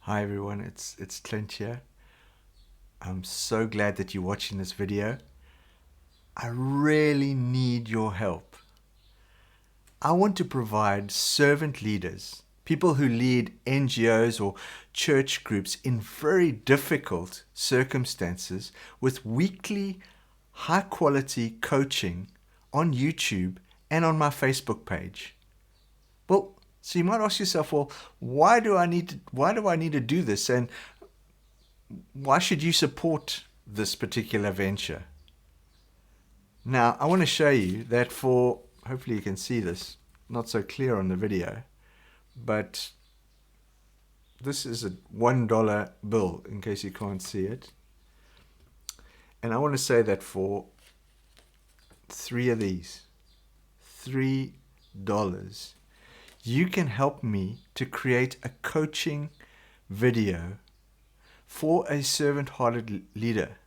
Hi everyone, it's Clint here. I'm so glad that you're watching this video. I really need your help. I want to provide servant leaders, people who lead NGOs or church groups in very difficult circumstances with weekly high quality coaching on YouTube and on my Facebook page. Well, so you might ask yourself, well, why do I need to do this, and why should you support this particular venture? Now, I want to show you that hopefully you can see this, not so clear on the video, but this is a $1 bill in case you can't see it. And I want to say that for 3 of these, $3, you can help me to create a coaching video for a servant-hearted leader,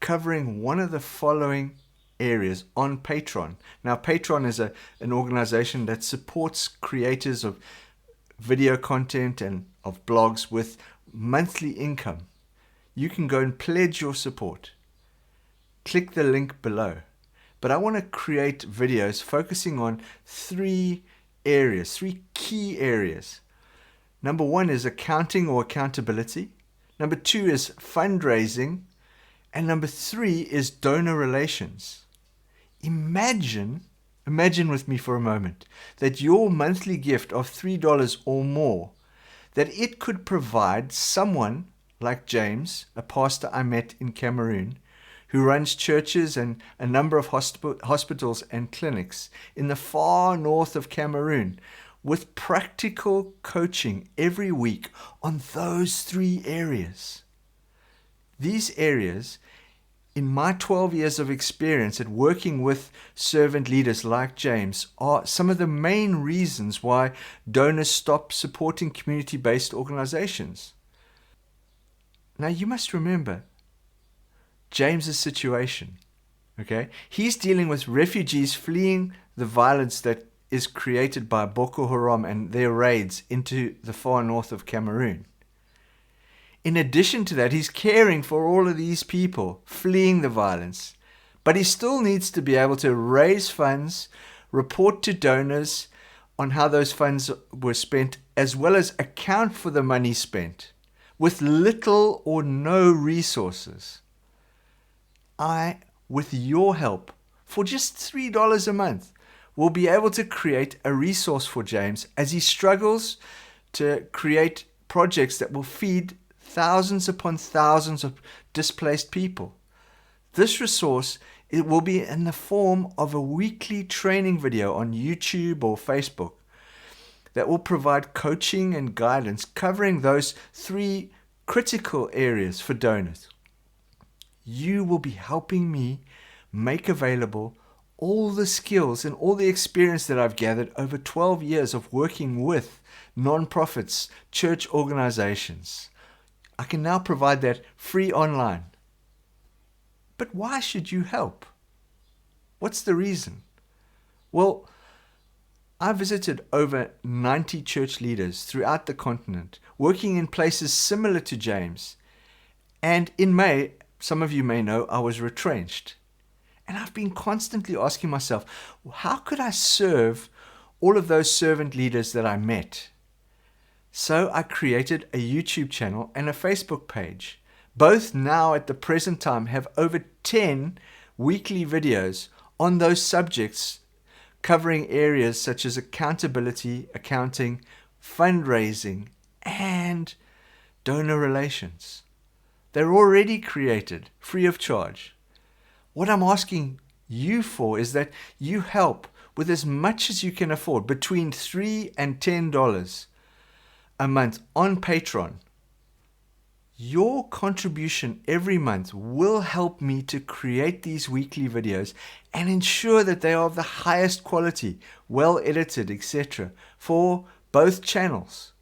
covering one of the following areas on Patreon. Now, Patreon is an organization that supports creators of video content and of blogs with monthly income. You can go and pledge your support. Click the link below. But I want to create videos focusing on 3 key areas. Number 1 is accounting or accountability. Number 2 is fundraising. And number 3 is donor relations. Imagine with me for a moment that your monthly gift of $3 or more, that it could provide someone like James, a pastor I met in Cameroon, who runs churches and a number of hospitals and clinics in the far north of Cameroon, with practical coaching every week on those 3 areas. These areas, in my 12 years of experience at working with servant leaders like James, are some of the main reasons why donors stop supporting community-based organizations. Now, you must remember James's situation, okay? He's dealing with refugees fleeing the violence that is created by Boko Haram and their raids into the far north of Cameroon. In addition to that, he's caring for all of these people fleeing the violence, but he still needs to be able to raise funds, report to donors on how those funds were spent, as well as account for the money spent with little or no resources. With your help, for just $3 a month, will be able to create a resource for James as he struggles to create projects that will feed thousands upon thousands of displaced people. This resource, it will be in the form of a weekly training video on YouTube or Facebook that will provide coaching and guidance covering those 3 critical areas for donors. You will be helping me make available all the skills and all the experience that I've gathered over 12 years of working with nonprofits, church organizations. I can now provide that free online. But why should you help? What's the reason? Well, I visited over 90 church leaders throughout the continent, working in places similar to James. And in May, some of you may know, I was retrenched. And I've been constantly asking myself, how could I serve all of those servant leaders that I met? So I created a YouTube channel and a Facebook page. Both now at the present time have over 10 weekly videos on those subjects, covering areas such as accountability, accounting, fundraising, and donor relations. They're already created free of charge. What I'm asking you for is that you help with as much as you can afford, between $3 and $10 a month on Patreon. Your contribution every month will help me to create these weekly videos and ensure that they are of the highest quality, well edited, etc., for both channels.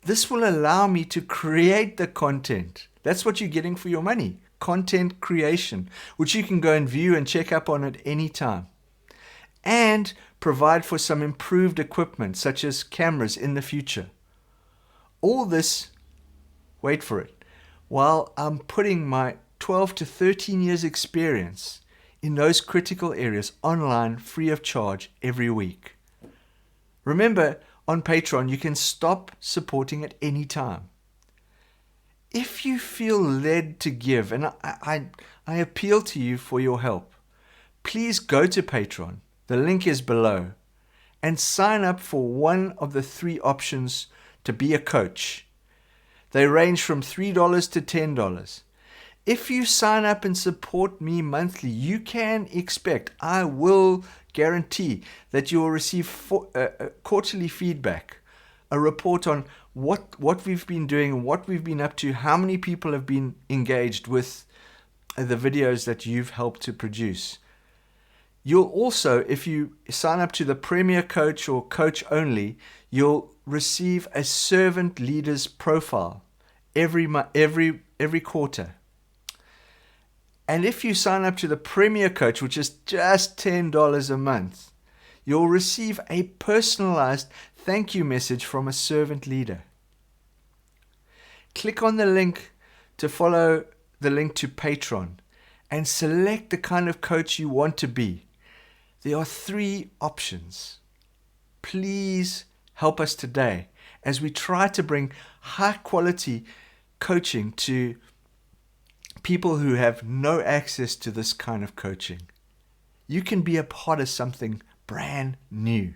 This will allow me to create the content. That's what you're getting for your money. Content creation, which you can go and view and check up on at any time. And provide for some improved equipment, such as cameras in the future. All this wait for it, while I'm putting my 12 to 13 years experience in those critical areas online free of charge every week. Remember, on Patreon, you can stop supporting at any time. If you feel led to give, and I appeal to you for your help, please go to Patreon. The link is below. And sign up for one of the 3 options to be a coach. They range from $3 to $10. If you sign up and support me monthly, you can expect, I will guarantee, that you will receive quarterly feedback, a report on what we've been doing, what we've been up to, how many people have been engaged with the videos that you've helped to produce. You'll also, if you sign up to the Premier Coach or Coach Only, you'll receive a servant leader's profile every quarter. And if you sign up to the Premier Coach, which is just $10 a month, you'll receive a personalized thank you message from a servant leader. Click on the link to follow the link to Patreon and select the kind of coach you want to be. There are 3 options. Please help us today as we try to bring high quality coaching to people who have no access to this kind of coaching. You can be a part of something brand new.